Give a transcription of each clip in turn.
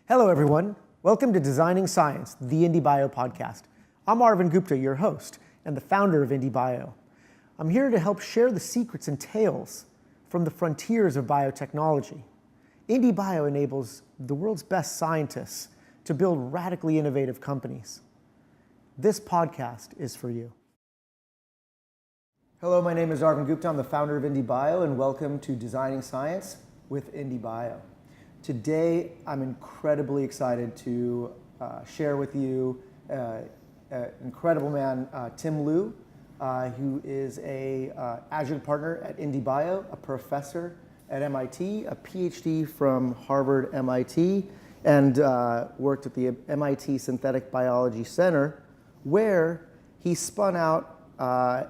Hello, everyone. Welcome to Designing Science, the IndieBio podcast. I'm Arvind Gupta, your host and the founder of IndieBio. I'm here to help share the secrets and tales from the frontiers of biotechnology. IndieBio enables the world's best scientists to build radically innovative companies. This podcast is for you. Hello, my name is Arvind Gupta. I'm the founder of IndieBio, and welcome to Designing Science with IndieBio. Today, I'm incredibly excited to share with you an incredible man, Tim Lu, who is an adjunct partner at IndieBio, a professor at MIT, a PhD from Harvard, MIT, and worked at the MIT Synthetic Biology Center, where he spun out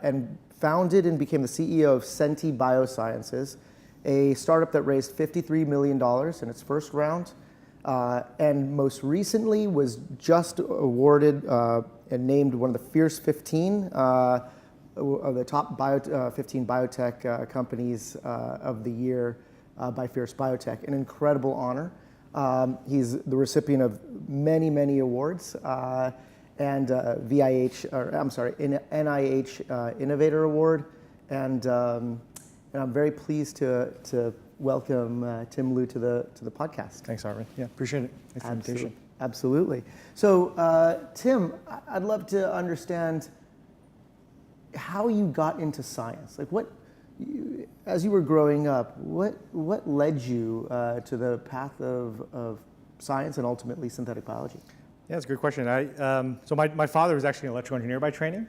and founded and became the CEO of Senti Biosciences, a startup that raised $53 million in its first round, and most recently was just awarded and named one of the Fierce 15 of the top 15 biotech companies of the year by Fierce Biotech. An incredible honor. He's the recipient of many, many awards and NIH Innovator Award, and I'm very pleased to welcome Tim Lu to the podcast. Thanks, Arvind. Yeah, appreciate it. Thanks for the invitation. Absolutely. So, Tim, I'd love to understand how you got into science. Like, as you were growing up, what led you to the path of science and ultimately synthetic biology? Yeah, that's a good question. So my father was actually an electrical engineer by training.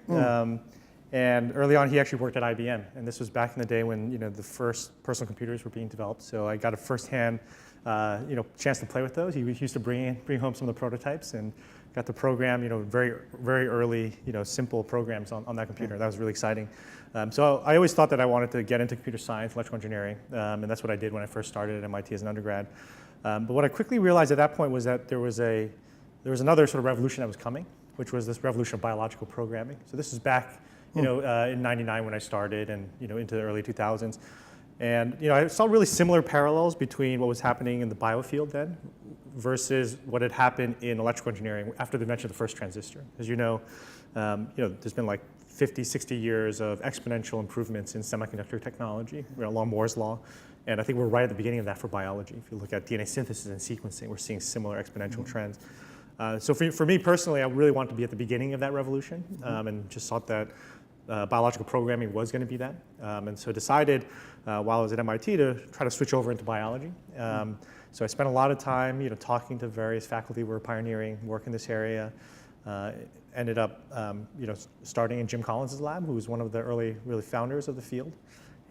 And early on, he actually worked at IBM, and this was back in the day when the first personal computers were being developed. So I got a firsthand chance to play with those. He used to bring home some of the prototypes and got to program very early simple programs on that computer. That was really exciting. So I always thought that I wanted to get into computer science, electrical engineering, and that's what I did when I first started at MIT as an undergrad. But what I quickly realized at that point was that there was another sort of revolution that was coming, which was this revolution of biological programming. So this is back in '99 when I started, and into the early 2000s, and I saw really similar parallels between what was happening in the biofield then versus what had happened in electrical engineering after the invention of the first transistor. As there's been like 50, 60 years of exponential improvements in semiconductor technology along Moore's law, and I think we're right at the beginning of that for biology. If you look at DNA synthesis and sequencing, we're seeing similar exponential trends. So for me personally, I really wanted to be at the beginning of that revolution, and just thought that biological programming was going to be that, and so decided while I was at MIT to try to switch over into biology. So I spent a lot of time, talking to various faculty who were pioneering work in this area. Ended up, starting in Jim Collins' lab, who was one of the early really founders of the field,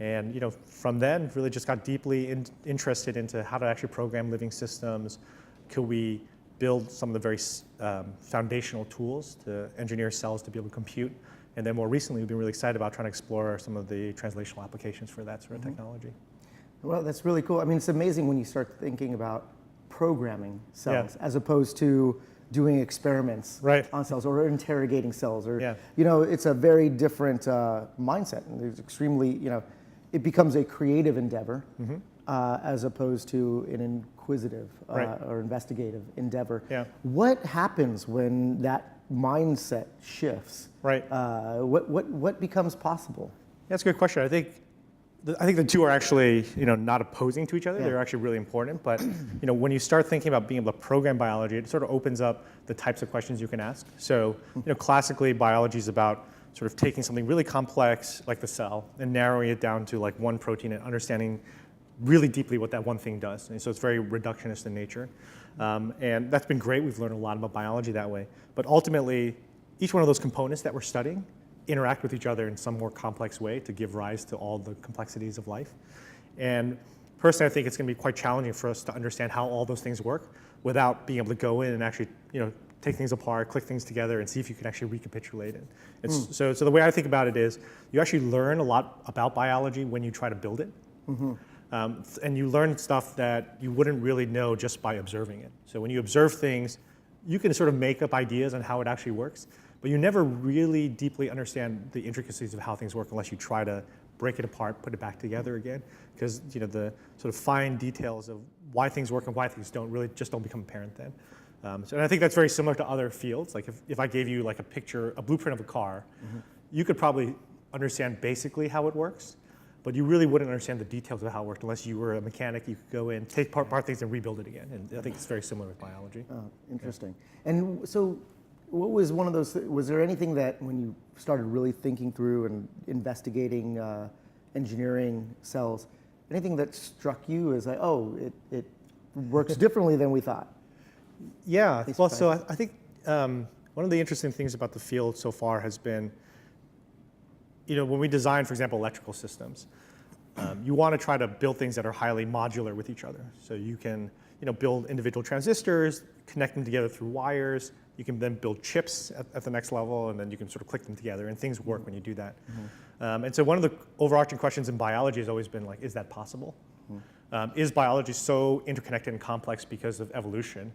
and from then really just got deeply interested into how to actually program living systems. Could we build some of the very foundational tools to engineer cells to be able to compute? And then more recently, we've been really excited about trying to explore some of the translational applications for that sort of technology. Well, that's really cool. I mean, it's amazing when you start thinking about programming cells as opposed to doing experiments on cells or interrogating cells. Or it's a very different mindset. And there's extremely, it becomes a creative endeavor as opposed to an inquisitive or investigative endeavor. What happens when that mindset shifts? What becomes possible? That's a good question. I think the two are actually not opposing to each other. They're actually really important. But when you start thinking about being able to program biology, it sort of opens up the types of questions you can ask. So classically, biology is about sort of taking something really complex like the cell and narrowing it down to like one protein and understanding really deeply what that one thing does. And so it's very reductionist in nature. And that's been great. We've learned a lot about biology that way. But ultimately, each one of those components that we're studying interact with each other in some more complex way to give rise to all the complexities of life. And personally, I think it's going to be quite challenging for us to understand how all those things work without being able to go in and actually take things apart, click things together, and see if you can actually recapitulate it. So the way I think about it is you actually learn a lot about biology when you try to build it. And you learn stuff that you wouldn't really know just by observing it. So when you observe things, you can sort of make up ideas on how it actually works, but you never really deeply understand the intricacies of how things work unless you try to break it apart, put it back together again, because the sort of fine details of why things work and why things don't really just don't become apparent then. And I think that's very similar to other fields. Like if I gave you like a blueprint of a car, you could probably understand basically how it works, but you really wouldn't understand the details of how it worked unless you were a mechanic. You could go in, take apart things and rebuild it again. And I think it's very similar with biology. Oh, interesting. Yeah. And so what was one of those, was there anything that when you started really thinking through and investigating engineering cells, anything that struck you as like, oh, it works differently than we thought? Yeah, well, so I think one of the interesting things about the field so far has been, when we design, for example, electrical systems, you want to try to build things that are highly modular with each other. So you can, build individual transistors, connect them together through wires. You can then build chips at the next level, and then you can sort of click them together, and things work when you do that. And so one of the overarching questions in biology has always been like, is that possible? Is biology so interconnected and complex because of evolution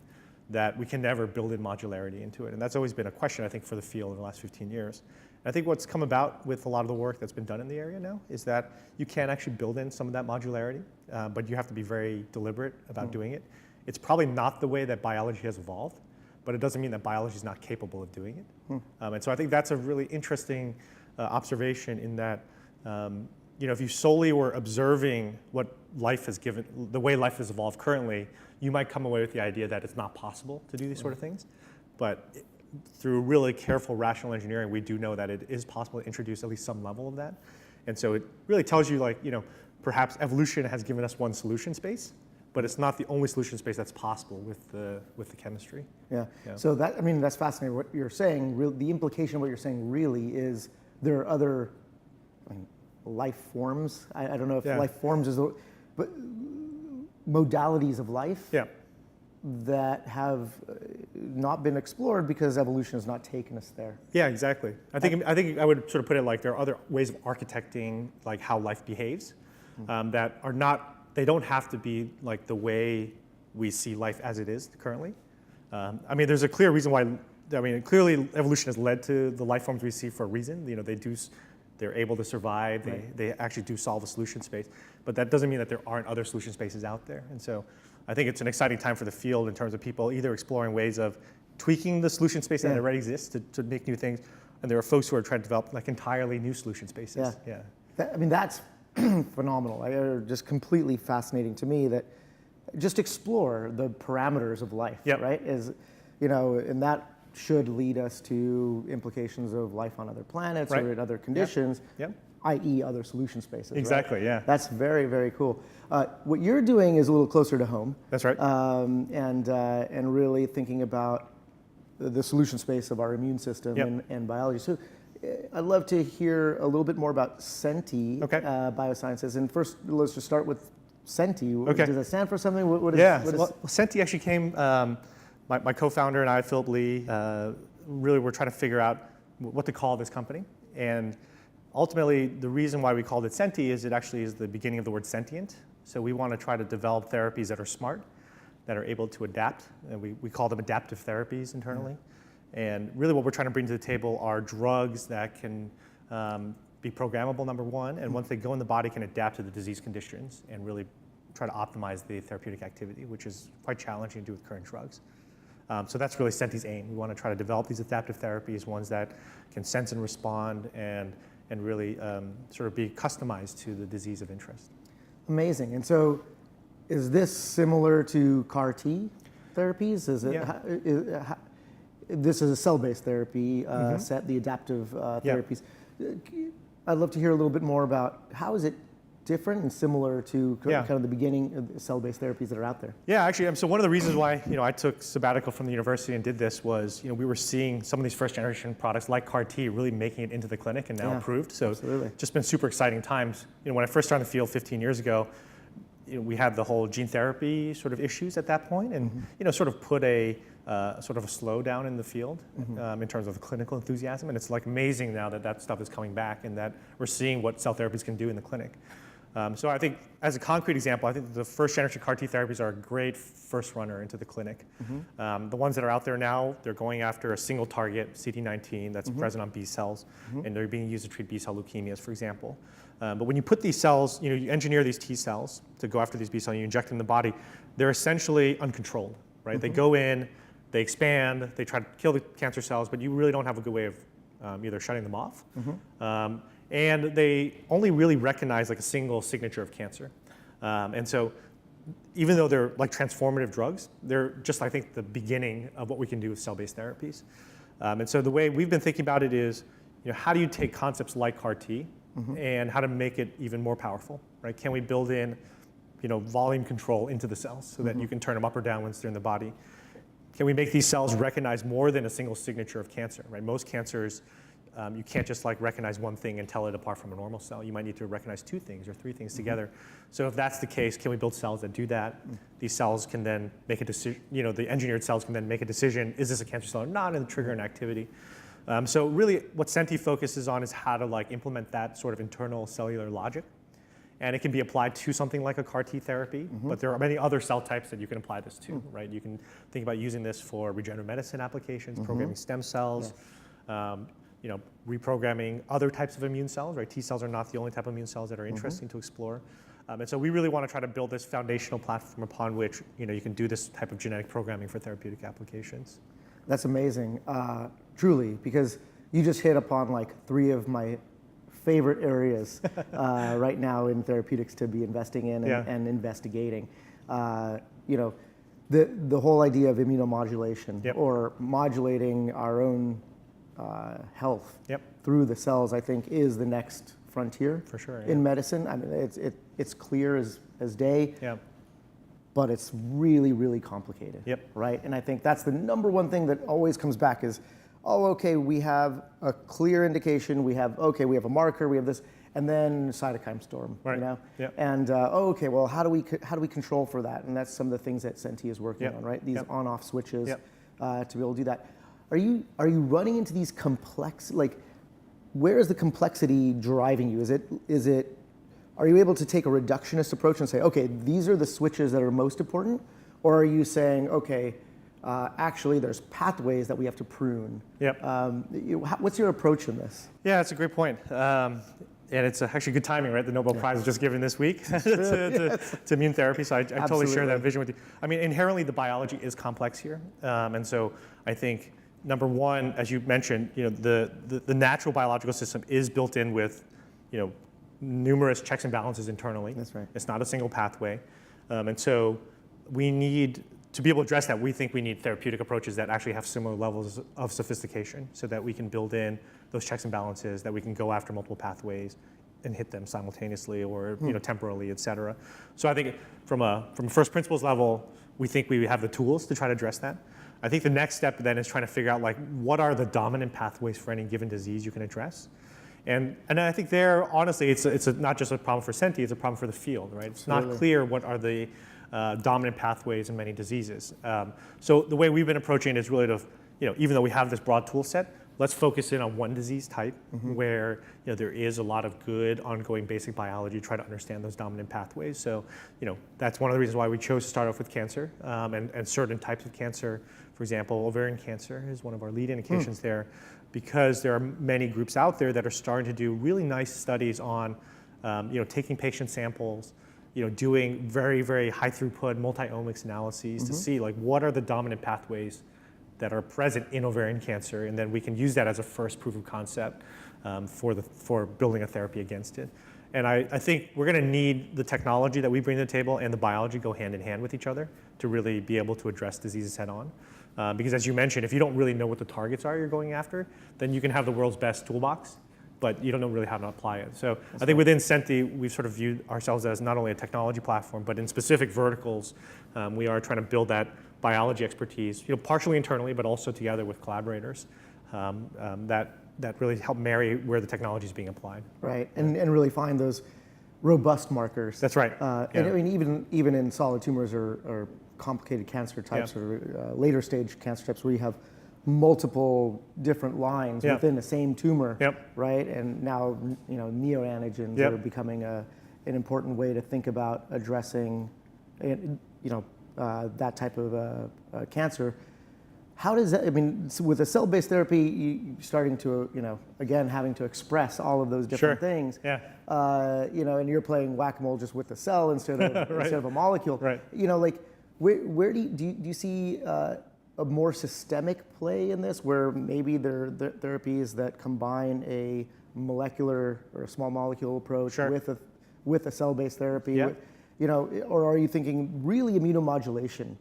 that we can never build in modularity into it? And that's always been a question, I think, for the field in the last 15 years. And I think what's come about with a lot of the work that's been done in the area now is that you can actually build in some of that modularity, but you have to be very deliberate about doing it. It's probably not the way that biology has evolved, but it doesn't mean that biology is not capable of doing it. And so I think that's a really interesting observation in that, if you solely were observing what life has given, the way life has evolved currently, you might come away with the idea that it's not possible to do these sort of things. But through really careful rational engineering, we do know that it is possible to introduce at least some level of that. And so it really tells you, like, perhaps evolution has given us one solution space, but it's not the only solution space that's possible with the chemistry. Yeah. So that's fascinating. What you're saying, the implication of what you're saying really is there are other life forms. I don't know if life forms is the, but modalities of life that have not been explored because evolution has not taken us there. Yeah, exactly. I think I would sort of put it like there are other ways of architecting like how life behaves that are not. They don't have to be like the way we see life as it is currently. There's a clear reason why. Clearly evolution has led to the life forms we see for a reason. They're able to survive. They actually do solve a solution space, but that doesn't mean that there aren't other solution spaces out there. And so I think it's an exciting time for the field in terms of people either exploring ways of tweaking the solution space that already exists to make new things, and there are folks who are trying to develop like entirely new solution spaces. That's phenomenal. Just completely fascinating to me that just explore the parameters of life, right? And that should lead us to implications of life on other planets or in other conditions, i.e. other solution spaces. Exactly, right? That's very, very cool. What you're doing is a little closer to home. That's right. And really thinking about the solution space of our immune system and biology. So I'd love to hear a little bit more about Senti Biosciences. And first, let's just start with Senti. Does that stand for something? What is Senti actually came, my co-founder and I, Philip Lee, really were trying to figure out what to call this company. And ultimately, the reason why we called it Senti is it actually is the beginning of the word sentient. So we want to try to develop therapies that are smart, that are able to adapt. And we call them adaptive therapies internally. And really what we're trying to bring to the table are drugs that can be programmable, number one, and once they go in the body can adapt to the disease conditions and really try to optimize the therapeutic activity, which is quite challenging to do with current drugs. So that's really Senti's aim. We want to try to develop these adaptive therapies, ones that can sense and respond and really sort of be customized to the disease of interest. Amazing. And so is this similar to CAR T therapies? Is it? This is a cell-based therapy set, the adaptive therapies. I'd love to hear a little bit more about how is it different and similar to kind of the beginning of the cell-based therapies that are out there? Yeah, actually, so one of the reasons why I took sabbatical from the university and did this was we were seeing some of these first-generation products like CAR T really making it into the clinic and now approved. So just been super exciting times. When I first started in the field 15 years ago, we had the whole gene therapy sort of issues at that point, and sort of put a sort of a slowdown in the field in terms of the clinical enthusiasm. And it's like amazing now that stuff is coming back and that we're seeing what cell therapies can do in the clinic. So I think, as a concrete example, I think the first generation CAR T therapies are a great first runner into the clinic. The ones that are out there now, they're going after a single target, CD19, that's present on B cells, and they're being used to treat B cell leukemias, for example. But when you put these cells, you engineer these T cells to go after these B cells, you inject them in the body, they're essentially uncontrolled, right? They go in, they expand, they try to kill the cancer cells, but you really don't have a good way of either shutting them off. And they only really recognize like a single signature of cancer. And so even though they're like transformative drugs, they're just, I think, the beginning of what we can do with cell-based therapies. And so the way we've been thinking about it is, how do you take concepts like CAR T and how to make it even more powerful, right? Can we build in, volume control into the cells so that you can turn them up or down once they're in the body? Can we make these cells recognize more than a single signature of cancer, right? Most cancers, you can't just like recognize one thing and tell it apart from a normal cell. You might need to recognize 2 things or 3 things together. So if that's the case, can we build cells that do that? These cells can then make a decision, the engineered cells can then make a decision, is this a cancer cell or not, and trigger an activity. So really what Senti focuses on is how to like implement that sort of internal cellular logic. And it can be applied to something like a CAR T therapy, but there are many other cell types that you can apply this to, right? You can think about using this for regenerative medicine applications, programming stem cells, reprogramming other types of immune cells, right? T cells are not the only type of immune cells that are interesting to explore. And so we really want to try to build this foundational platform upon which you can do this type of genetic programming for therapeutic applications. That's amazing, truly, because you just hit upon like 3 of my favorite areas right now in therapeutics to be investing in and investigating. The whole idea of immunomodulation or modulating our own health through the cells, I think, is the next frontier for sure in medicine. I mean, it's clear as day, but it's really, really complicated, right? And I think that's the number one thing that always comes back is, okay, we have a clear indication, we have a marker, we have this, and then cytokine storm, and okay, well, how do we control for that? And that's some of the things that Senti is working on, right? These on-off switches to be able to do that. Are you running into these complex, like, where is the complexity driving you? Are you able to take a reductionist approach and say, okay, these are the switches that are most important? Or are you saying, okay, actually there's pathways that we have to prune? What's your approach in this? Yeah, that's a great point. And it's actually good timing, right? The Nobel Prize was just given this week to immune therapy, so I totally share that vision with you. I mean, inherently the biology is complex here. And so I think, number one, as you mentioned, the natural biological system is built in with, numerous checks and balances internally. That's right. It's not a single pathway. And so we need, to be able to address that, we think we need therapeutic approaches that actually have similar levels of sophistication so that we can build in those checks and balances, that we can go after multiple pathways and hit them simultaneously or temporally, et cetera. So I think from a first principles level, we think we have the tools to try to address that. I think the next step then is trying to figure out, like, what are the dominant pathways for any given disease you can address? And I think there, honestly, it's not just a problem for Senti, it's a problem for the field, right? It's not clear what are the dominant pathways in many diseases. So the way we've been approaching it is really to, even though we have this broad tool set, let's focus in on one disease type where there is a lot of good ongoing basic biology to try to understand those dominant pathways. So that's one of the reasons why we chose to start off with cancer and certain types of cancer. For example, ovarian cancer is one of our lead indications there, because there are many groups out there that are starting to do really nice studies on taking patient samples, doing very, very high throughput multi-omics analyses to see, like, what are the dominant pathways that are present in ovarian cancer, and then we can use that as a first proof of concept for building a therapy against it. And I think we're going to need the technology that we bring to the table and the biology go hand in hand with each other to really be able to address diseases head on. Because as you mentioned, if you don't really know what the targets are you're going after, then you can have the world's best toolbox, but you don't know really how to apply it. So I think within Senti, we've sort of viewed ourselves as not only a technology platform, but in specific verticals, we are trying to build that biology expertise, partially internally, but also together with collaborators that really help marry where the technology is being applied. Right, and really find those robust markers. That's right. And I mean, even in solid tumors or complicated cancer types or later stage cancer types where you have multiple different lines within the same tumor, right? And now, neoantigens are becoming an important way to think about addressing, that type of cancer. how does that, I mean, so with a cell-based therapy, you're starting to, again, having to express all of those different things. Yeah. And you're playing whack-a-mole just with the cell instead of, Right. instead of a molecule. Right. Where do you see a more systemic play in this, where maybe there are therapies that combine a molecular or a small molecule approach with a cell-based therapy? Yeah. Or are you thinking really immunomodulation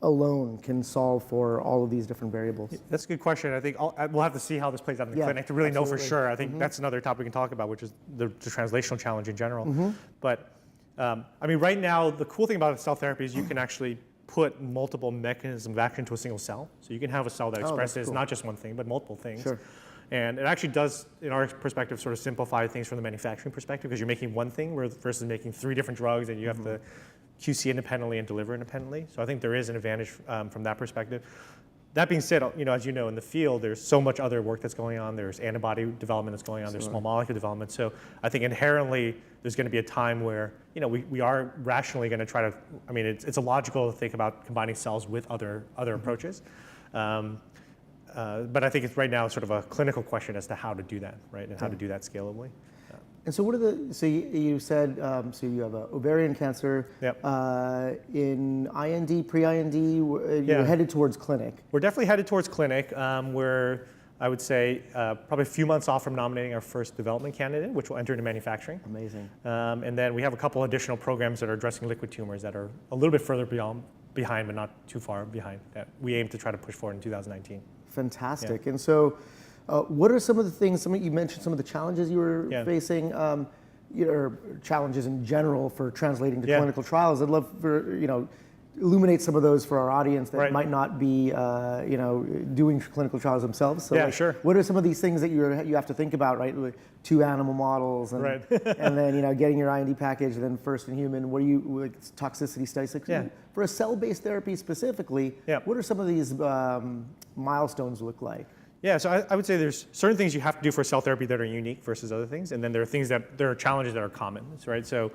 alone can solve for all of these different variables? That's a good question. I think we'll have to see how this plays out in the clinic to really know for sure. I think that's another topic we can talk about, which is the translational challenge in general. But right now, the cool thing about cell therapy is you can actually put multiple mechanisms of action to a single cell. So you can have a cell that expresses not just one thing, but multiple things. Sure. And it actually does, in our perspective, sort of simplify things from the manufacturing perspective, because you're making one thing versus making 3 different drugs, and you have to QC independently and deliver independently. So I think there is an advantage from that perspective. That being said, as you know, in the field, there's so much other work that's going on. There's antibody development that's going on. There's small molecule development. So I think inherently there's going to be a time where we are rationally going to try to. It's illogical to think about combining cells with other approaches. But I think it's right now sort of a clinical question as to how to do that, right, and how to do that scalably. And so so you said, so you have ovarian cancer. Yep. In IND, pre-IND, you're headed towards clinic. We're definitely headed towards clinic. We're, I would say, probably a few months off from nominating our first development candidate, which will enter into manufacturing. Amazing. And then we have a couple additional programs that are addressing liquid tumors that are a little bit further behind, but not too far behind, that we aim to try to push forward in 2019. Fantastic. Yeah. And so, what are some of the things? You mentioned some of the challenges you were facing, or challenges in general for translating to clinical trials. I'd love for illuminate some of those for our audience that might not be doing clinical trials themselves. So sure. What are some of these things that you have to think about, right? With 2 animal models, and and then getting your IND package, and then first in human. What do you toxicity studies? For a cell-based therapy specifically, what are some of these milestones look like? Yeah, so I would say there's certain things you have to do for cell therapy that are unique versus other things, and then there are challenges that are common, right? So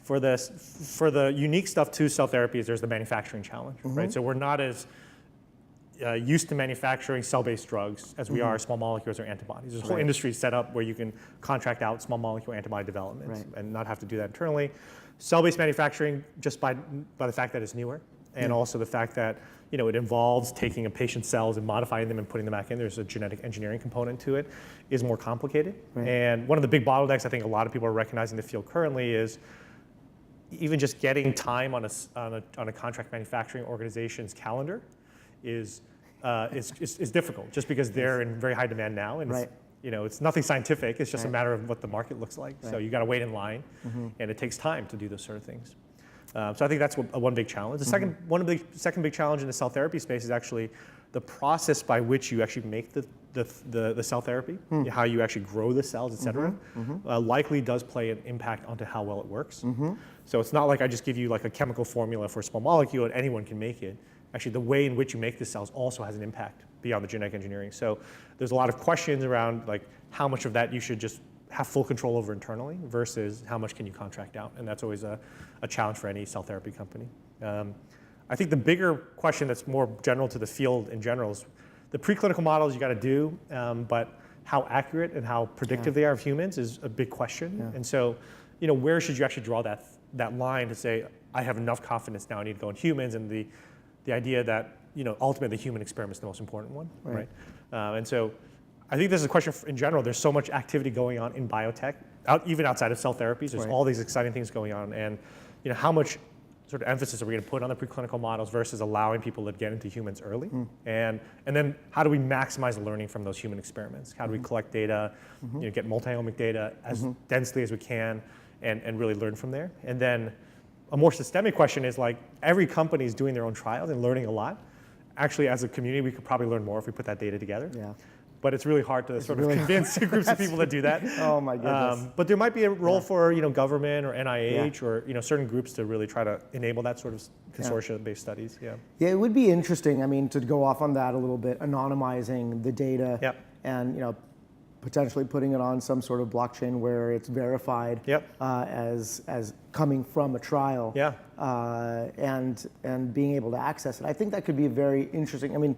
for the unique stuff to cell therapies, there's the manufacturing challenge, right? So we're not as used to manufacturing cell-based drugs as we are small molecules or antibodies. There's a whole industry set up where you can contract out small molecule antibody development and not have to do that internally. Cell-based manufacturing, just by the fact that it's newer, and also the fact that it involves taking a patient's cells and modifying them and putting them back in. There's a genetic engineering component to it, is more complicated. And one of the big bottlenecks I think a lot of people are recognizing in the field currently is even just getting time on a contract manufacturing organization's calendar is difficult, just because they're in very high demand now, and it's nothing scientific. It's just a matter of what the market looks like. So you got to wait in line, and it takes time to do those sort of things. So I think that's one big challenge. One of the second big challenge in the cell therapy space is actually the process by which you actually make the cell therapy, how you actually grow the cells, et cetera, likely does play an impact onto how well it works. So it's not like I just give you like a chemical formula for a small molecule and anyone can make it. Actually, the way in which you make the cells also has an impact beyond the genetic engineering. So there's a lot of questions around like how much of that you should just have full control over internally versus how much can you contract out, and that's always a challenge for any cell therapy company. I think the bigger question that's more general to the field in general is the preclinical models you got to do, but how accurate and how predictive they are of humans is a big question. And so, where should you actually draw that line to say, I have enough confidence now I need to go in humans, and the idea that ultimately the human experiment is the most important one, right? And so I think this is a question in general. There's so much activity going on in biotech, even outside of cell therapies. There's all these exciting things going on, and how much sort of emphasis are we going to put on the preclinical models versus allowing people to get into humans early, and then how do we maximize the learning from those human experiments? How do we collect data, get multi-omic data as densely as we can, and really learn from there? And then a more systemic question is like every company is doing their own trials and learning a lot. Actually, as a community, we could probably learn more if we put that data together. But it's really hard to convince groups of people to do that. Oh my goodness. But there might be a role for government or NIH or certain groups to really try to enable that sort of consortia-based studies. Yeah, it would be interesting. To go off on that a little bit, anonymizing the data, and potentially putting it on some sort of blockchain where it's verified as coming from a trial, and being able to access it. I think that could be very interesting. I mean,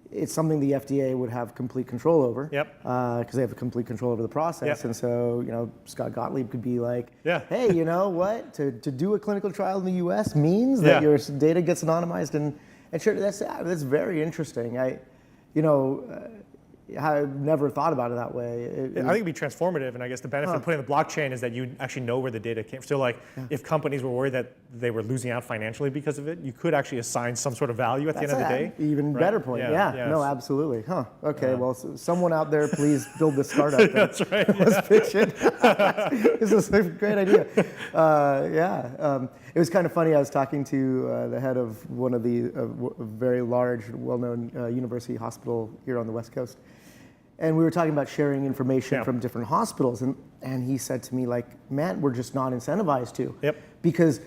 it's something the FDA would have complete control over, because they have complete control over the process. And so, you know, Scott Gottlieb could be like, hey, you know what? To do a clinical trial in the U.S. means that your data gets anonymized and shared. That's very interesting. I've never thought about it that way. I think it'd be transformative, and I guess the benefit of putting the blockchain is that you actually know where the data came from. So like, if companies were worried that they were losing out financially because of it, you could actually assign some sort of value at the end of the day. Even better point. No, absolutely. Okay, well, someone out there, please build this startup. That's right. Let's pitch it. This is a great idea. It was kind of funny. I was talking to the head of one of the very large, well-known university hospital here on the West Coast. And we were talking about sharing information from different hospitals, and he said to me, like, man, we're just not incentivized to. Because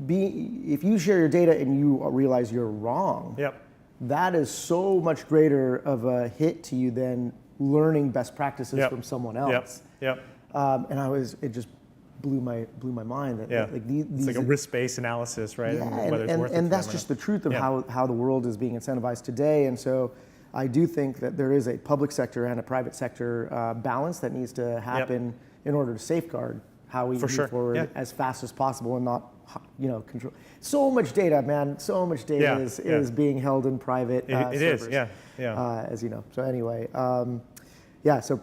if you share your data and you realize you're wrong, that is so much greater of a hit to you than learning best practices from someone else. And it just blew my mind that like these, it's like a risk-based analysis, right? And that's just the truth of how the world is being incentivized today. And so I do think that there is a public sector and a private sector balance that needs to happen in order to safeguard how we move forward as fast as possible and not, control. So much data, man. So much data is being held in private servers. As you know. So anyway, so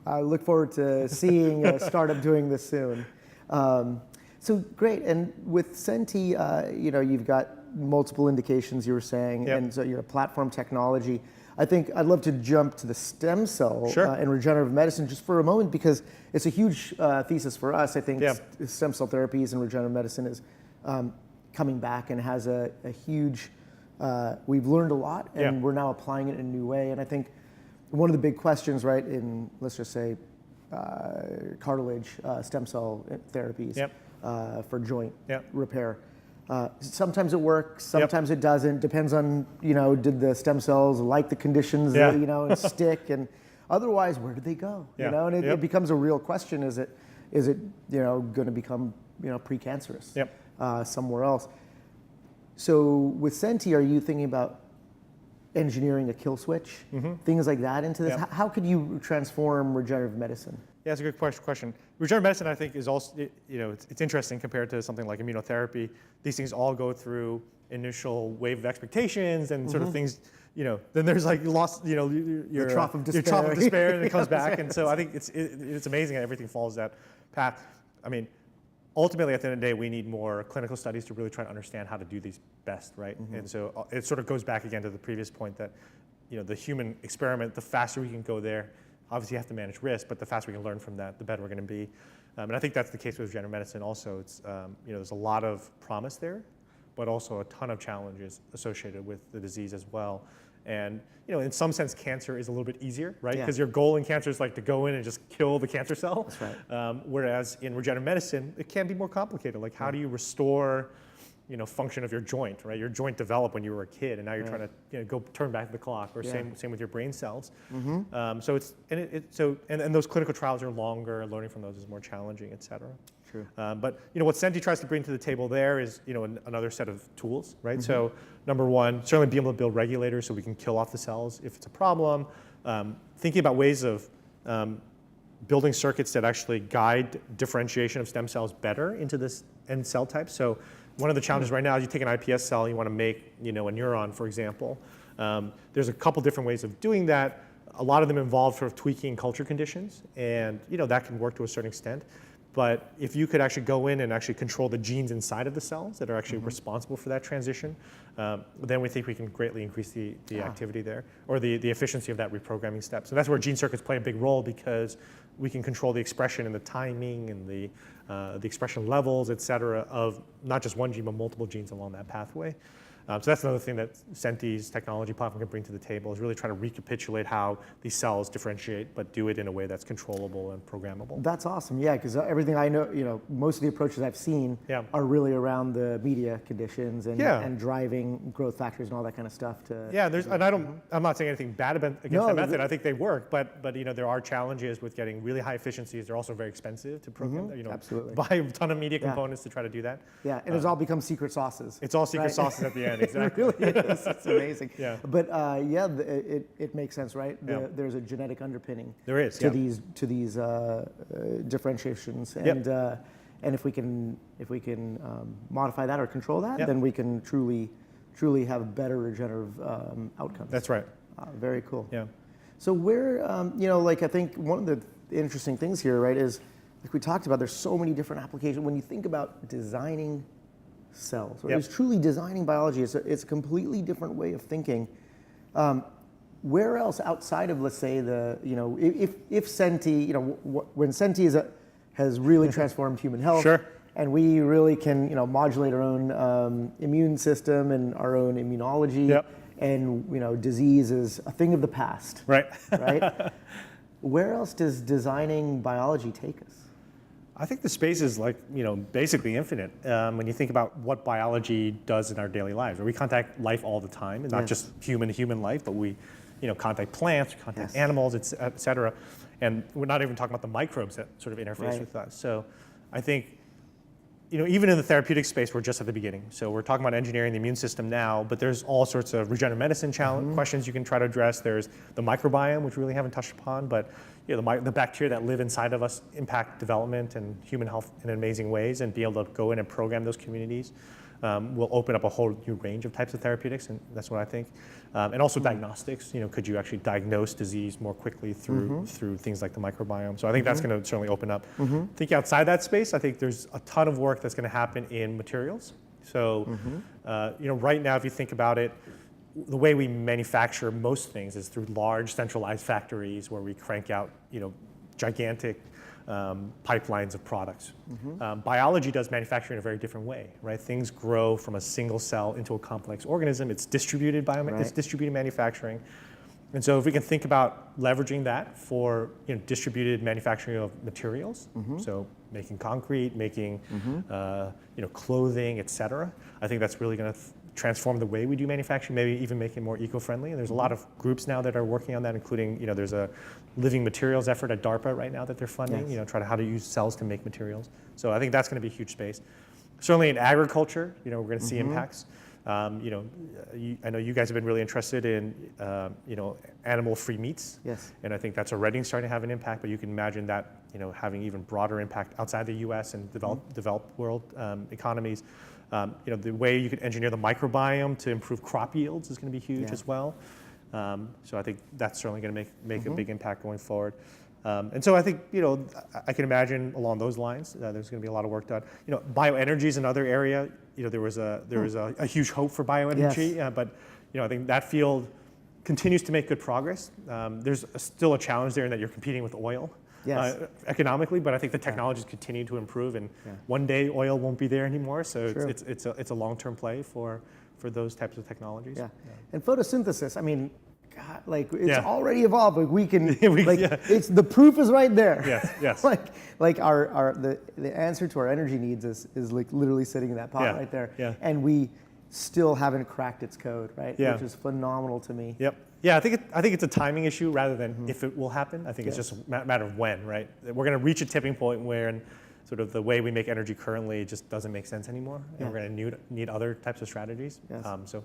I look forward to seeing a startup doing this soon. So great. And with Senti, you've got multiple indications you were saying, and so you're a platform technology. I think I'd love to jump to the stem cell and regenerative medicine just for a moment, because it's a huge thesis for us. I think stem cell therapies and regenerative medicine is coming back and has a huge, we've learned a lot, and we're now applying it in a new way. And I think one of the big questions, right, in, let's just say, cartilage stem cell therapies for joint repair. Sometimes it works, sometimes it doesn't. Depends on, did the stem cells like the conditions, and stick, and otherwise, where did they go? And it becomes a real question. Is it going to become, precancerous somewhere else? So with Senti, are you thinking about engineering a kill switch, things like that into this? How could you transform regenerative medicine? Yeah, it's a good question. Regenerative medicine, I think, is also, it's interesting compared to something like immunotherapy. These things all go through initial wave of expectations and sort of things, then there's like you lost, your trough of despair. Your trough of despair, and it comes back. And so I think it's amazing that everything follows that path. I mean, ultimately, at the end of the day, we need more clinical studies to really try to understand how to do these best, right? And so it sort of goes back again to the previous point that, the human experiment, the faster we can go there. Obviously, you have to manage risk, but the faster we can learn from that, the better we're going to be. And I think that's the case with regenerative medicine also. It's, there's a lot of promise there, but also a ton of challenges associated with the disease as well. And, in some sense, cancer is a little bit easier, right? Because your goal in cancer is like to go in and just kill the cancer cell. That's right. Whereas in regenerative medicine, it can be more complicated. Like, how do you restore function of your joint, right? Your joint developed when you were a kid, and now you're trying to go turn back the clock, or same with your brain cells. So it's and those clinical trials are longer. Learning from those is more challenging, et cetera. True. But what Senti tries to bring to the table there is another set of tools, right? So number one, certainly being able to build regulators so we can kill off the cells if it's a problem. Thinking about ways of building circuits that actually guide differentiation of stem cells better into this end cell type. So one of the challenges right now is you take an iPS cell, you want to make a neuron, for example. There's a couple different ways of doing that. A lot of them involve sort of tweaking culture conditions, and that can work to a certain extent. But if you could actually go in and actually control the genes inside of the cells that are actually responsible for that transition, then we think we can greatly increase the activity there, or the efficiency of that reprogramming step. So that's where gene circuits play a big role, because we can control the expression and the timing and the expression levels, et cetera, of not just one gene, but multiple genes along that pathway. So that's another thing that Senti's technology platform can bring to the table, is really try to recapitulate how these cells differentiate, but do it in a way that's controllable and programmable. That's awesome, yeah, because everything I know, most of the approaches I've seen are really around the media conditions and driving growth factors and all that kind of stuff. I'm not saying anything bad against that method. I think they work, but there are challenges with getting really high efficiencies. They're also very expensive to program. Absolutely. Buy a ton of media components to try to do that. Yeah, and it's all become secret sauces. It's all secret sauces at the end. Exactly. It really is. It's amazing. Yeah. But it makes sense, right? There's a genetic underpinning. There is to these differentiations, and if we can modify that or control that, then we can truly have better regenerative outcomes. That's right. Very cool. Yeah. So where I think one of the interesting things here, right, is like we talked about. There's so many different applications. When you think about designing cells, or it's truly designing biology. It's a completely different way of thinking. Where else outside of, let's say, if Senti, when Senti has really transformed human health, and we really can, modulate our own immune system and our own immunology, and disease is a thing of the past, right? Right. Where else does designing biology take us? I think the space is basically infinite when you think about what biology does in our daily lives. We contact life all the time, and not just human to human life, but we contact plants, we contact animals, et cetera. And we're not even talking about the microbes that sort of interface with us. So I think even in the therapeutic space, we're just at the beginning. So we're talking about engineering the immune system now, but there's all sorts of regenerative medicine questions you can try to address. There's the microbiome, which we really haven't touched upon, but the bacteria that live inside of us impact development and human health in amazing ways, and be able to go in and program those communities will open up a whole new range of types of therapeutics, and that's what I think. And also diagnostics. Could you actually diagnose disease more quickly through things like the microbiome? So I think that's going to certainly open up. I think outside that space, I think there's a ton of work that's going to happen in materials. So right now, if you think about it, the way we manufacture most things is through large centralized factories where we crank out gigantic pipelines of products. Biology does manufacturing in a very different way, right? Things grow from a single cell into a complex organism. It's distributed it's distributed manufacturing. And so if we can think about leveraging that for distributed manufacturing of materials, so making concrete, making clothing, et cetera, I think that's really going to transform the way we do manufacturing, maybe even make it more eco-friendly. And there's a lot of groups now that are working on that, including there's a living materials effort at DARPA right now that they're funding, try to how to use cells to make materials. So I think that's going to be a huge space. Certainly in agriculture, we're going to see impacts. I know you guys have been really interested in animal-free meats. Yes. And I think that's already starting to have an impact, but you can imagine that having even broader impact outside the U.S. and developed world economies. The way you could engineer the microbiome to improve crop yields is going to be huge as well. So I think that's certainly going to make a big impact going forward. And so I think I can imagine along those lines there's going to be a lot of work done. Bioenergy is another area. There was a huge hope for bioenergy, but I think that field continues to make good progress. There's still a challenge there in that you're competing with oil. Economically, but I think the technologies continue to improve, and one day oil won't be there anymore. So it's a long-term play for those types of technologies. And photosynthesis. I mean, God, it's already evolved. We can it's the proof is right there. Yes. The answer to our energy needs is literally sitting in that pot right there. And we still haven't cracked its code, right? Which is phenomenal to me. Yeah, I think it's a timing issue rather than if it will happen. I think it's just a matter of when, right? We're going to reach a tipping point where sort of the way we make energy currently just doesn't make sense anymore, and we're going to need other types of strategies. So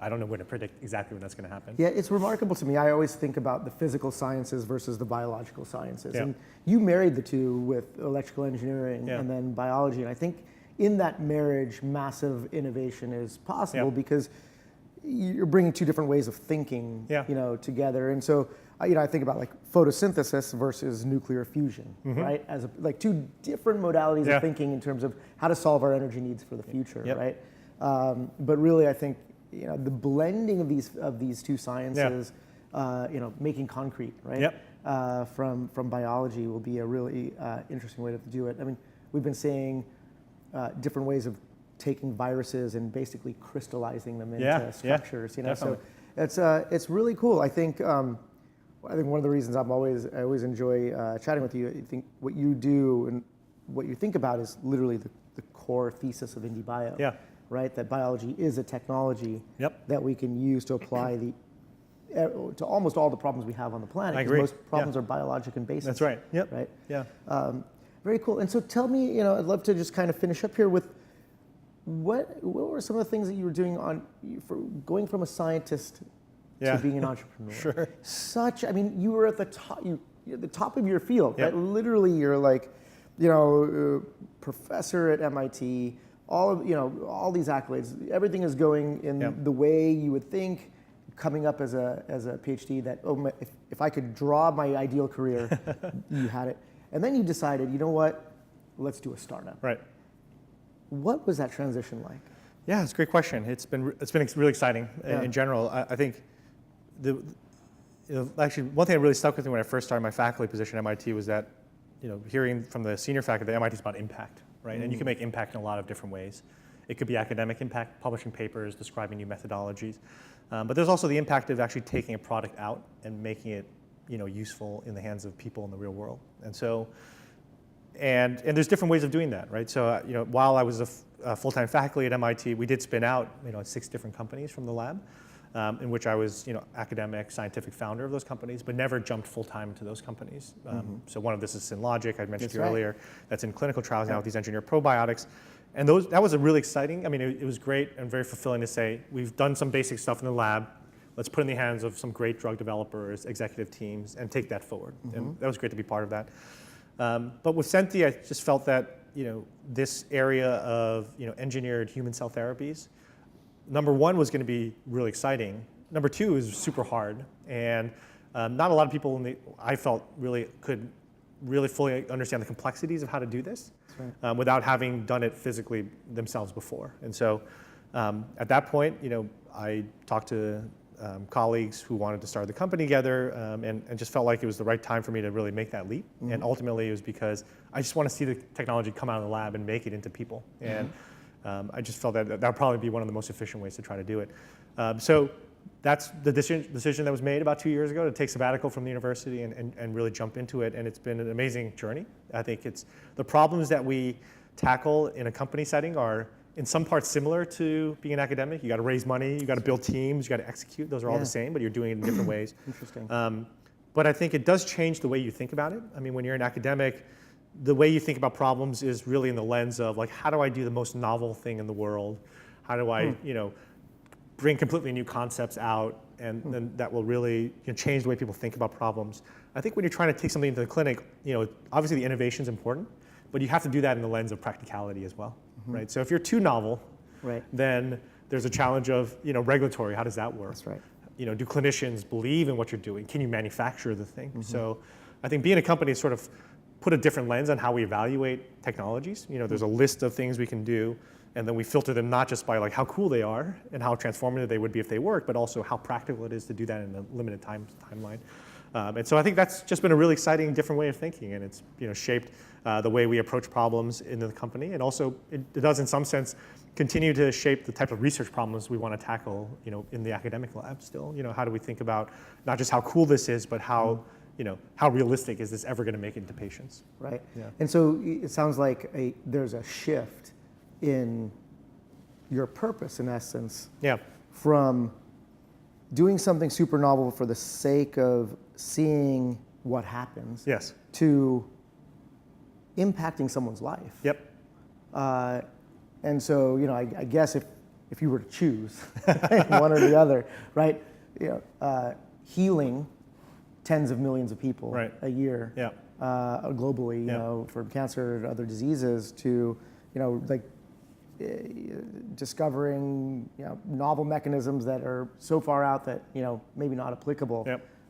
I don't know when to predict exactly when that's going to happen. Yeah, it's remarkable to me. I always think about the physical sciences versus the biological sciences, and you married the two with electrical engineering and then biology, and I think in that marriage, massive innovation is possible because you're bringing two different ways of thinking, together. And so, I think about photosynthesis versus nuclear fusion, right? As two different modalities of thinking in terms of how to solve our energy needs for the future, right? But really, I think the blending of these two sciences, making concrete, right? From biology will be a really interesting way to do it. I mean, we've been seeing different ways of taking viruses and basically crystallizing them into Yeah, structures. You know, definitely. so it's really cool. I think one of the reasons I always enjoy chatting with you. I think what you do and what you think about is literally the core thesis of IndieBio. Yeah. Right. That biology is a technology Yep. that we can use to apply to almost all the problems we have on the planet. I 'Cause agree. most problems are biologic in basis. That's right. Yep. Right. Yeah. Very cool. And so tell me, you know, I'd love to just kind of finish up here with what were some of the things that you were doing for going from a scientist Yeah. to being an entrepreneur? Sure. I mean, you were at the top. You're at the top of your field, Yep. right? Literally, you're like, you know, professor at MIT. All these accolades. Everything is going in Yep. the way you would think. Coming up as a PhD, that if I could draw my ideal career, you had it. And then you decided, you know what? Let's do a startup. Right. What was that transition like? Yeah, it's a great question. It's been really exciting in general. I think actually one thing that really stuck with me when I first started my faculty position at MIT was that, you know, hearing from the senior faculty that MIT is about impact, right? And you can make impact in a lot of different ways. It could be academic impact, publishing papers, describing new methodologies, but there's also the impact of actually taking a product out and making it, you know, useful in the hands of people in the real world. And so, and there's different ways of doing that, right? So, you know, while I was a full-time faculty at MIT, we did spin out, you know, 6 different companies from the lab, in which I was, you know, academic, scientific founder of those companies, but never jumped full-time into those companies. So one of this is Synlogic, I mentioned to you earlier, that's in clinical trials now with these engineered probiotics. And that was a really exciting, I mean, it was great and very fulfilling to say, we've done some basic stuff in the lab, let's put it in the hands of some great drug developers, executive teams, and take that forward. And that was great to be part of that. But with Senti, I just felt that, you know, this area of, you know, engineered human cell therapies, number one was going to be really exciting. Number two is super hard, and not a lot of people I felt really could really fully understand the complexities of how to do this without having done it physically themselves before. And so at that point, you know, I talked to colleagues who wanted to start the company together, and just felt like it was the right time for me to really make that leap. And ultimately, it was because I just want to see the technology come out of the lab and make it into people. And I just felt that would probably be one of the most efficient ways to try to do it. So that's the decision that was made about 2 years ago to take sabbatical from the university and really jump into it. And it's been an amazing journey. I think it's the problems that we tackle in a company setting are in some parts similar to being an academic. You got to raise money, you got to build teams, you got to execute. Those are all the same, but you're doing it in different ways. Interesting. But I think it does change the way you think about it. I mean, when you're an academic, the way you think about problems is really in the lens of like, how do I do the most novel thing in the world? How do I, you know, bring completely new concepts out, and then that will really, you know, change the way people think about problems. I think when you're trying to take something into the clinic, you know, obviously the innovation is important, but you have to do that in the lens of practicality as well, right? So if you're too novel, then there's a challenge of, you know, regulatory. How does that work? That's right. You know, do clinicians believe in what you're doing? Can you manufacture the thing? So I think being a company sort of put a different lens on how we evaluate technologies. You know, there's a list of things we can do, and then we filter them not just by like how cool they are and how transformative they would be if they work, but also how practical it is to do that in a limited timeline. And so I think that's just been a really exciting, different way of thinking, and it's, you know, shaped the way we approach problems in the company, and also it does in some sense continue to shape the type of research problems we want to tackle, you know, in the academic lab still. You know, how do we think about not just how cool this is, but how, you know, how realistic is this ever going to make it into patients? Right. Yeah. And so it sounds like there's a shift in your purpose, in essence, from doing something super novel for the sake of seeing what happens, to impacting someone's life. And so, you know, I guess if you were to choose one or the other, right? You know, healing tens of millions of people a year, globally, you know, from cancer to other diseases, to, you know, like discovering, you know, novel mechanisms that are so far out that, you know, maybe not applicable.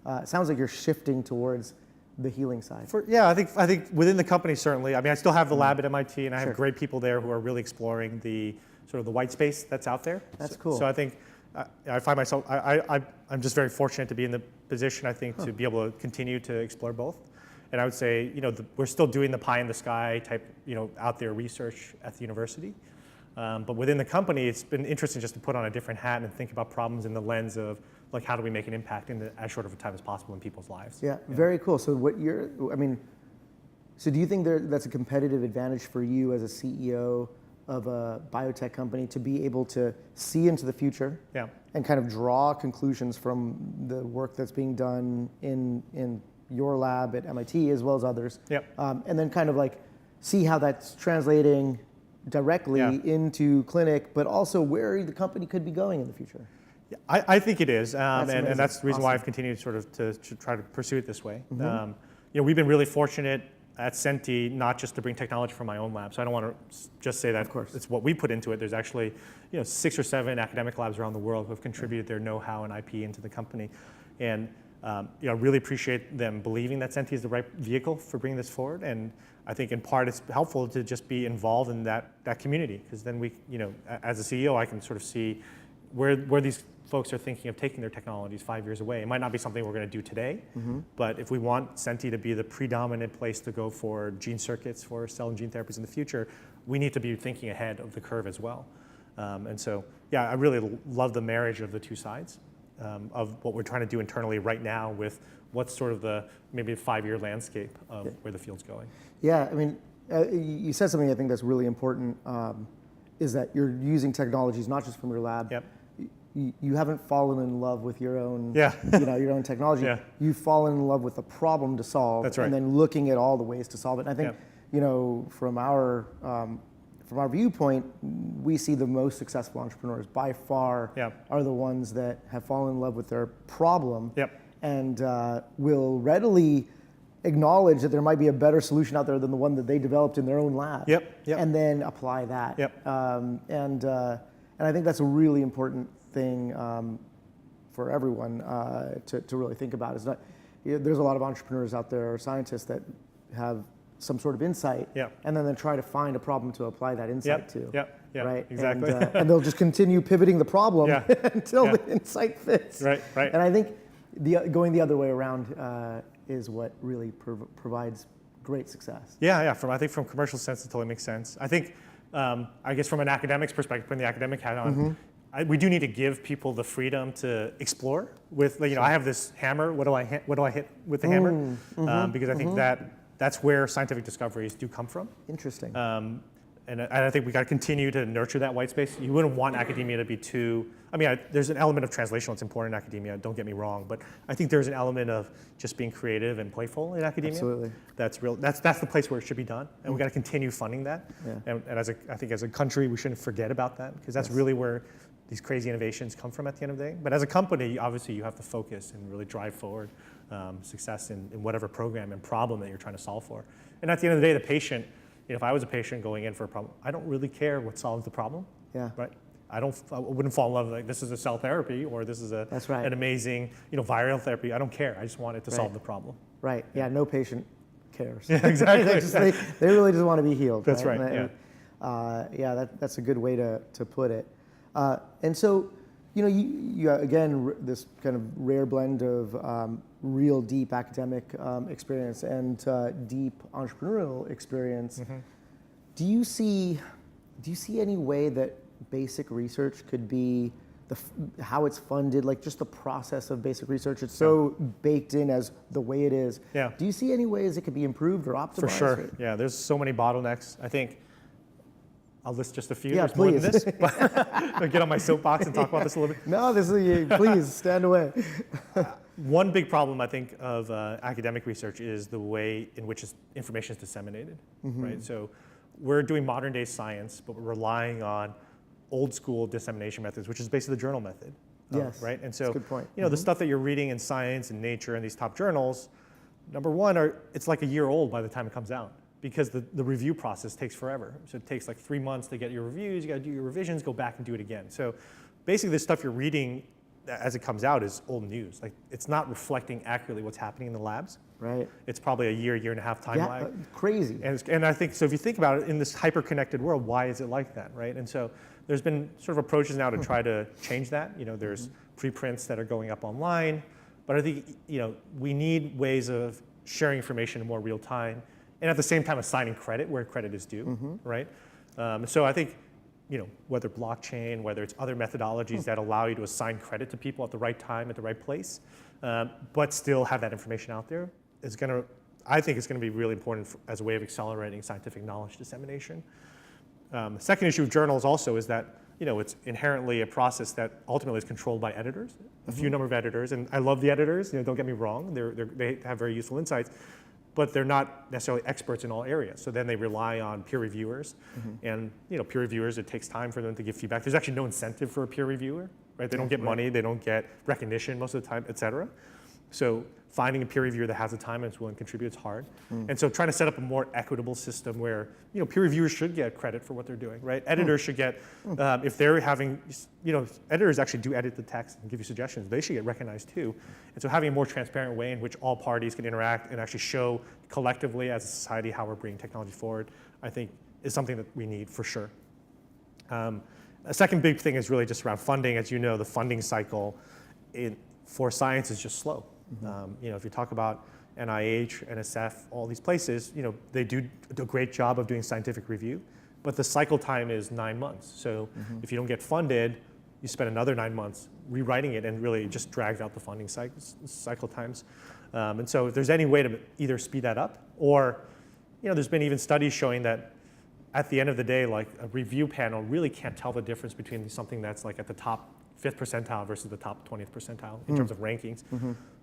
It sounds like you're shifting towards the healing side. I think within the company, certainly. I mean, I still have the lab at MIT, and I have great people there who are really exploring the sort of the white space that's out there. That's cool. So I think I find myself, I'm just very fortunate to be in the position, I think, to be able to continue to explore both. And I would say, you know, we're still doing the pie in the sky type, you know, out there research at the university. But within the company, it's been interesting just to put on a different hat and think about problems in the lens of like how do we make an impact in as short of a time as possible in people's lives. Yeah, very cool. So so do you think that's a competitive advantage for you as a CEO of a biotech company to be able to see into the future and kind of draw conclusions from the work that's being done in your lab at MIT as well as others, and then kind of like see how that's translating directly into clinic, but also where the company could be going in the future? Yeah, I think it is, and that's the reason why I've continued sort of to try to pursue it this way. We've been really fortunate at Senti not just to bring technology from my own lab, so I don't want to just say that it's what we put into it. There's actually 6 or 7 academic labs around the world who have contributed their know-how and IP into the company, and I really appreciate them believing that Senti is the right vehicle for bringing this forward. And I think in part it's helpful to just be involved in that community, because then we, as a CEO, I can sort of see where these folks are thinking of taking their technologies 5 years away. It might not be something we're going to do today, but if we want Senti to be the predominant place to go for gene circuits for cell and gene therapies in the future, we need to be thinking ahead of the curve as well. And so, I really love the marriage of the two sides of what we're trying to do internally right now with what's sort of the maybe 5-year landscape of where the field's going. Yeah, I mean, you said something I think that's really important, is that you're using technologies not just from your lab. You haven't fallen in love with your own, your own technology. You've fallen in love with the problem to solve, and then looking at all the ways to solve it. And I think, from our viewpoint, we see the most successful entrepreneurs by far are the ones that have fallen in love with their problem and will readily acknowledge that there might be a better solution out there than the one that they developed in their own lab, and then apply that. And I think that's a really important thing for everyone to really think about. Is not, there's a lot of entrepreneurs out there, or scientists that have some sort of insight, and then they try to find a problem to apply that insight to. Right? Exactly. And they'll just continue pivoting the problem until the insight fits. Right. And I think going the other way around is what really provides great success. I think from commercial sense, it totally makes sense. I think, I guess from an academic's perspective, putting the academic hat on, we do need to give people the freedom to explore with, I have this hammer, what do I hit with the hammer? Because I think that's where scientific discoveries do come from. Interesting. And I think we got to continue to nurture that white space. You wouldn't want academia to be too, there's an element of translational that's important in academia, don't get me wrong, but I think there's an element of just being creative and playful in academia. Absolutely. That's the place where it should be done, and we got to continue funding that. And I think as a country, we shouldn't forget about that, because that's really where these crazy innovations come from at the end of the day. But as a company, obviously you have to focus and really drive forward success in whatever program and problem that you're trying to solve for. And at the end of the day, the patient, if I was a patient going in for a problem, I don't really care what solves the problem. Right? I wouldn't fall in love with, like, this is a cell therapy, or this is an amazing viral therapy. I don't care. I just want it to solve the problem. Right. Yeah. No patient cares. Exactly. they really just want to be healed. That's right. That's a good way to put it. And so, you again, this kind of rare blend of real deep academic experience and deep entrepreneurial experience. Do you see any way that basic research could be how it's funded, like just the process of basic research? It's so baked in as the way it is. Do you see any ways it could be improved or optimized? For sure. There's so many bottlenecks. I think I'll list just a few. Yeah, There's please. more than this. But I'll get on my soapbox and talk about this a little bit. No, please stand away. One big problem, I think, of academic research is the way in which information is disseminated, right? So we're doing modern day science, but we're relying on old school dissemination methods, which is basically the journal method. Yes. Right? And so, that's a good point. The stuff that you're reading in Science and Nature and these top journals, number one, it's like a year old by the time it comes out, because the review process takes forever. So it takes like 3 months to get your reviews, you got to do your revisions, go back and do it again. So basically the stuff you're reading as it comes out is old news. Like, it's not reflecting accurately what's happening in the labs. Right. It's probably a year and a half time lag. Crazy. And I think, so if you think about it, in this hyper-connected world, why is it like that, right? And so there's been sort of approaches now to try to change that. There's preprints that are going up online, but I think, we need ways of sharing information in more real time, and at the same time assigning credit where credit is due, right? So I think whether blockchain, whether it's other methodologies that allow you to assign credit to people at the right time, at the right place, but still have that information out there, I think it's going to be really important as a way of accelerating scientific knowledge dissemination. The second issue of journals also is that it's inherently a process that ultimately is controlled by editors, a few number of editors, and I love the editors. Don't get me wrong; they have very useful insights, but they're not necessarily experts in all areas. So then they rely on peer reviewers, and peer reviewers, it takes time for them to give feedback. There's actually no incentive for a peer reviewer, right? They don't get money, they don't get recognition most of the time, et cetera. So finding a peer reviewer that has the time and is willing to contribute is hard. And so trying to set up a more equitable system where peer reviewers should get credit for what they're doing, right? Editors should get, if they're having, editors actually do edit the text and give you suggestions, they should get recognized too. And so having a more transparent way in which all parties can interact and actually show collectively as a society how we're bringing technology forward, I think is something that we need for sure. A second big thing is really just around funding. As you know, the funding cycle for science is just slow. If you talk about NIH, NSF, all these places, they do a great job of doing scientific review, but the cycle time is 9 months. So if you don't get funded, you spend another 9 months rewriting it, and really just drags out the funding cycle times. And so if there's any way to either speed that up, or there's been even studies showing that at the end of the day, like a review panel really can't tell the difference between something that's like at the top 5th percentile versus the top 20th percentile in terms of rankings.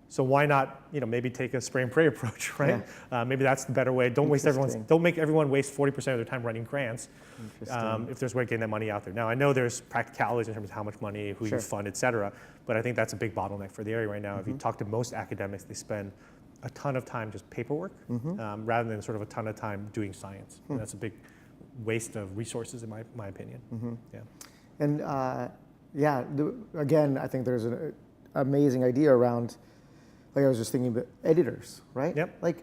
So why not, maybe take a spray and pray approach, right? Yeah. Maybe that's the better way. Don't make everyone waste 40% of their time running grants if there's a way of getting that money out there. Now, I know there's practicalities in terms of how much money, who you fund, et cetera, but I think that's a big bottleneck for the area right now. If you talk to most academics, they spend a ton of time just paperwork rather than sort of a ton of time doing science. And that's a big waste of resources, in my opinion. Yeah. And again, I think there's an amazing idea around, like I was just thinking about editors, right? Yep. Like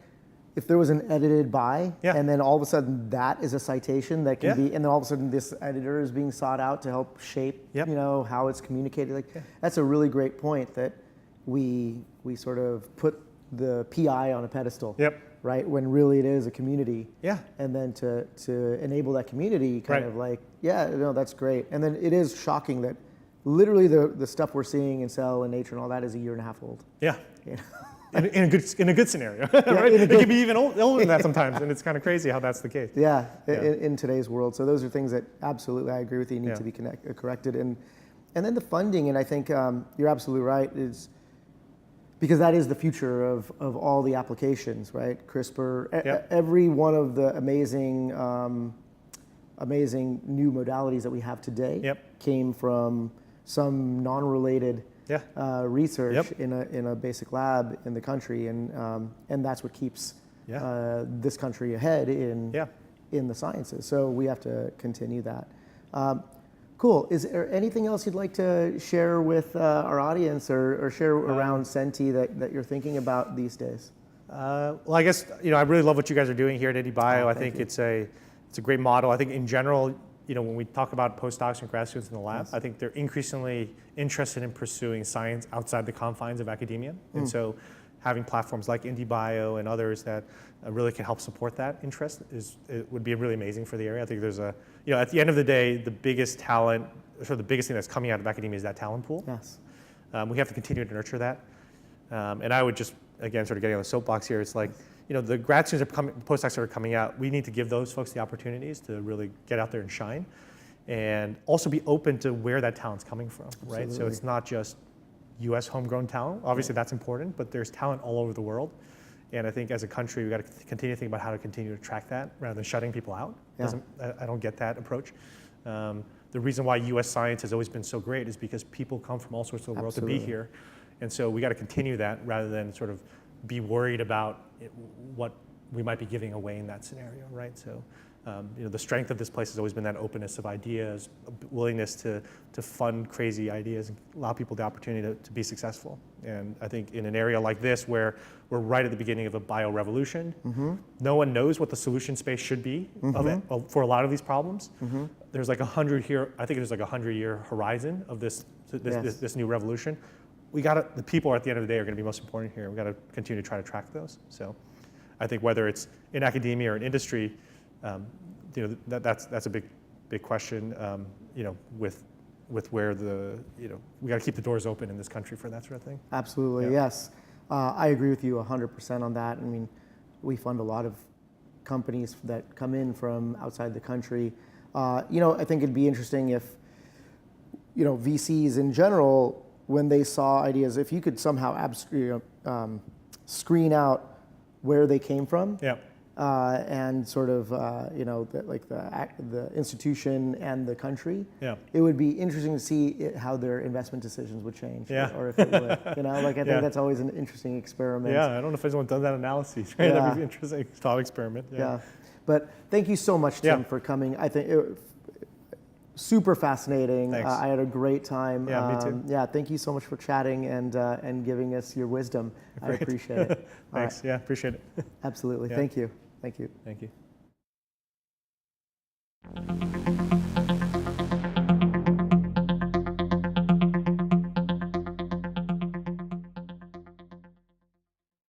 if there was an edited by, and then all of a sudden that is a citation that can be, and then all of a sudden this editor is being sought out to help shape, how it's communicated. Like that's a really great point, that we sort of put the PI on a pedestal, right? When really it is a community. Yeah. And then to enable that community kind of like, that's great. And then it is shocking that literally the stuff we're seeing in Cell and Nature and all that is 1.5 years old. Yeah. In a good scenario, right? It can be even older than that sometimes, and it's kind of crazy how that's the case. Yeah, in today's world. So those are things that absolutely I agree with you need to be corrected. And then the funding, and I think you're absolutely right, is because that is the future of all the applications, right? CRISPR, every one of the amazing new modalities that we have today came from some non-related research in a basic lab in the country, and that's what keeps this country ahead in the sciences. So we have to continue that. Cool. Is there anything else you'd like to share with our audience, or share around Senti that you're thinking about these days? Well, I guess I really love what you guys are doing here at IndieBio. I think it's a great model. I think in general, when we talk about postdocs and grad students in the lab, I think they're increasingly interested in pursuing science outside the confines of academia. And so having platforms like IndieBio and others that really can help support that interest would be really amazing for the area. I think there's at the end of the day, the biggest talent, the biggest thing that's coming out of academia is that talent pool. Yes. We have to continue to nurture that. And I would just, again, sort of getting on the soapbox here, it's like, the grad students postdocs that are coming out, we need to give those folks the opportunities to really get out there and shine, and also be open to where that talent's coming from, right? Absolutely. So it's not just US homegrown talent. Obviously that's important, but there's talent all over the world. And I think as a country, we've got to continue to think about how to continue to track that rather than shutting people out. I don't get that approach. The reason why US science has always been so great is because people come from all sorts of the world to be here. And so we got to continue that rather than sort of be worried about what we might be giving away in that scenario, right? So, the strength of this place has always been that openness of ideas, willingness to fund crazy ideas, and allow people the opportunity to be successful. And I think in an area like this, where we're right at the beginning of a bio-revolution, no one knows what the solution space should be of it, for a lot of these problems. There's like 100-year horizon of this new revolution. The people at the end of the day are going to be most important here. We got to continue to try to track those. So I think whether it's in academia or in industry, that's a big big question, with where we got to keep the doors open in this country for that sort of thing. Absolutely, yes. I agree with you 100% on that. I mean, we fund a lot of companies that come in from outside the country. I think it'd be interesting if, VCs in general, when they saw ideas, if you could somehow screen out where they came from. Yeah. And sort of, the institution and the country. Yeah. It would be interesting to see how their investment decisions would change. Yeah. Or if it would, I think that's always an interesting experiment. Yeah, I don't know if anyone's done that analysis, right? Yeah. That'd be an interesting thought experiment. Yeah. But thank you so much, Tim, for coming. I think super fascinating. Thanks. I had a great time. Yeah, me too. Yeah, thank you so much for chatting and giving us your wisdom. Great. I appreciate it. Thanks. Right. Yeah, appreciate it. Absolutely. Yeah. Thank you. Thank you. Thank you.